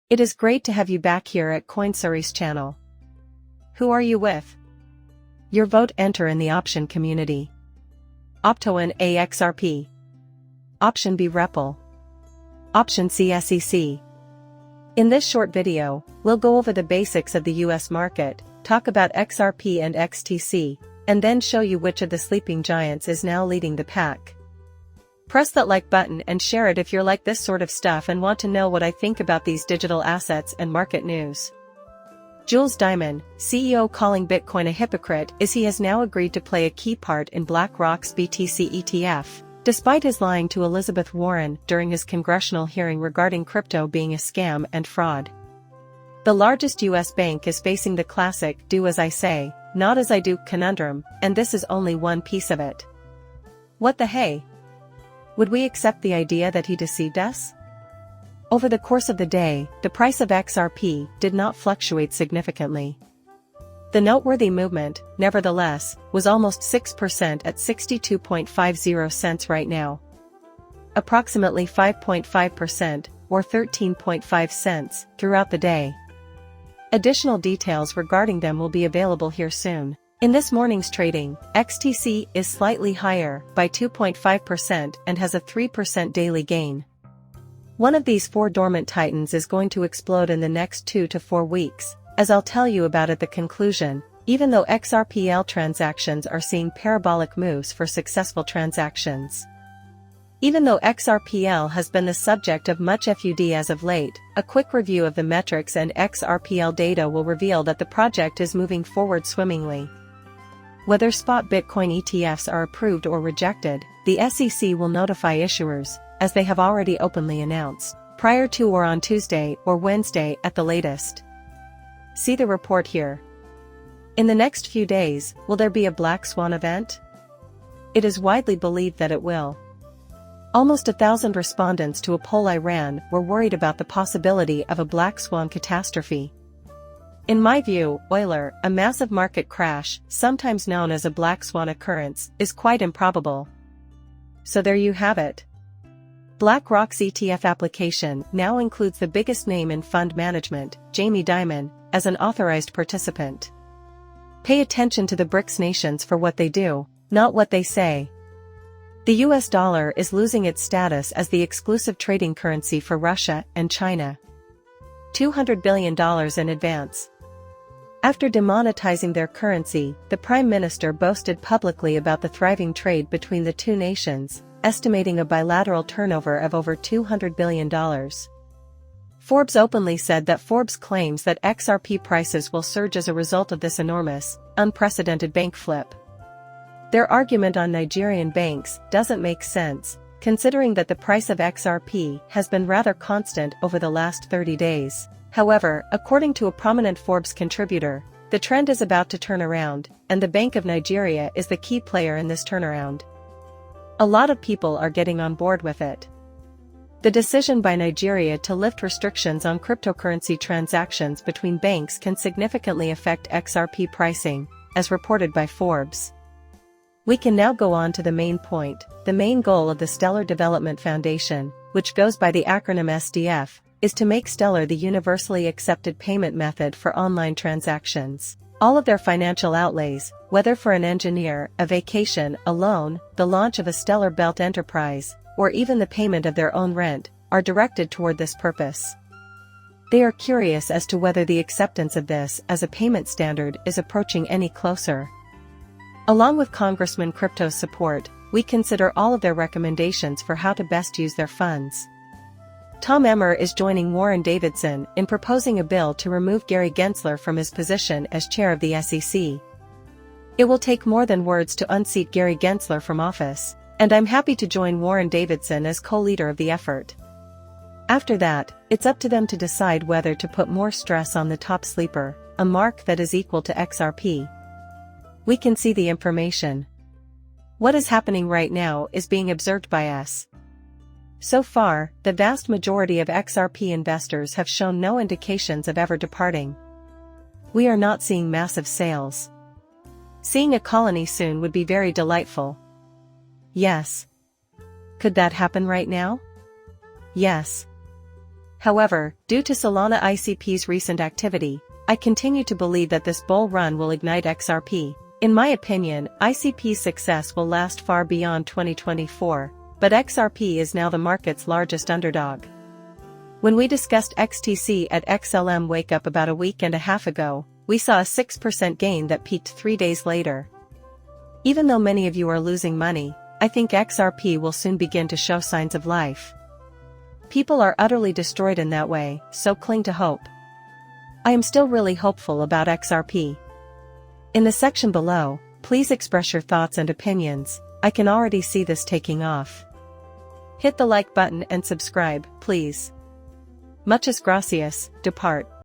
It is great to have you back here at CoinSuri's channel. Who are you with? Your vote enter in the option community. Option A XRP. Option B REPL. Option C SEC. In this short video, we'll go over the basics of the US market, talk about XRP and XTC, and then show you which of the sleeping giants is now leading the pack. Press that like button and share it if you're like this sort of stuff and want to know what I think about these digital assets and market news. Jules Diamond, CEO calling Bitcoin a hypocrite as he has now agreed to play a key part in BlackRock's BTC ETF, despite his lying to Elizabeth Warren during his congressional hearing regarding crypto being a scam and fraud. The largest US bank is facing the classic "do as I say, not as I do" conundrum, and this is only one piece of it. What the hey? Would we accept the idea that he deceived us? Over the course of the day, the price of XRP did not fluctuate significantly. The noteworthy movement, nevertheless, was almost 6% at 62.50 cents right now. Approximately 5.5%, or 13.5 cents, throughout the day. Additional details regarding them will be available here soon. In this morning's trading, XTC is slightly higher by 2.5% and has a 3% daily gain. One of these four dormant titans is going to explode in the next 2 to 4 weeks, as I'll tell you about at the conclusion, even though XRPL transactions are seeing parabolic moves for successful transactions. Even though XRPL has been the subject of much FUD as of late, a quick review of the metrics and XRPL data will reveal that the project is moving forward swimmingly. Whether spot Bitcoin ETFs are approved or rejected, the SEC will notify issuers, as they have already openly announced, prior to or on Tuesday or Wednesday at the latest. See the report here. In the next few days, will there be a black swan event? It is widely believed that it will. Almost 1,000 respondents to a poll I ran were worried about the possibility of a black swan catastrophe. In my view, Euler, a massive market crash, sometimes known as a black swan occurrence, is quite improbable. So there you have it. BlackRock's ETF application now includes the biggest name in fund management, Jamie Dimon, as an authorized participant. Pay attention to the BRICS nations for what they do, not what they say. The US dollar is losing its status as the exclusive trading currency for Russia and China. $200 billion in advance. After demonetizing their currency, the Prime Minister boasted publicly about the thriving trade between the two nations, estimating a bilateral turnover of over $200 billion. Forbes openly said that Forbes claims that XRP prices will surge as a result of this enormous, unprecedented bank flip. Their argument on Nigerian banks doesn't make sense, considering that the price of XRP has been rather constant over the last 30 days. However, according to a prominent Forbes contributor, the trend is about to turn around, and the Bank of Nigeria is the key player in this turnaround. A lot of people are getting on board with it. The decision by Nigeria to lift restrictions on cryptocurrency transactions between banks can significantly affect XRP pricing, as reported by Forbes. We can now go on to the main point. The main goal of the Stellar Development Foundation, which goes by the acronym SDF, is to make Stellar the universally accepted payment method for online transactions. All of their financial outlays, whether for an engineer, a vacation, a loan, the launch of a Stellar Belt enterprise, or even the payment of their own rent, are directed toward this purpose. They are curious as to whether the acceptance of this as a payment standard is approaching any closer. Along with Congressman Crypto's support, we consider all of their recommendations for how to best use their funds. Tom Emmer is joining Warren Davidson in proposing a bill to remove Gary Gensler from his position as chair of the SEC. It will take more than words to unseat Gary Gensler from office, and I'm happy to join Warren Davidson as co-leader of the effort. After that, it's up to them to decide whether to put more stress on the top sleeper, a mark that is equal to XRP. We can see the information. What is happening right now is being observed by us. So far, the vast majority of XRP investors have shown no indications of ever departing. We are not seeing massive sales. Seeing a colony soon would be very delightful. Yes. Could that happen right now? Yes. However, due to Solana ICP's recent activity, I continue to believe that this bull run will ignite XRP. In my opinion, ICP's success will last far beyond 2024, but XRP is now the market's largest underdog. When we discussed XTC at XLM Wake Up about a week and a half ago, we saw a 6% gain that peaked 3 days later. Even though many of you are losing money, I think XRP will soon begin to show signs of life. People are utterly destroyed in that way, so cling to hope. I am still really hopeful about XRP. In the section below, please express your thoughts and opinions. I can already see this taking off. Hit the like button and subscribe, please. Muchas gracias, depart.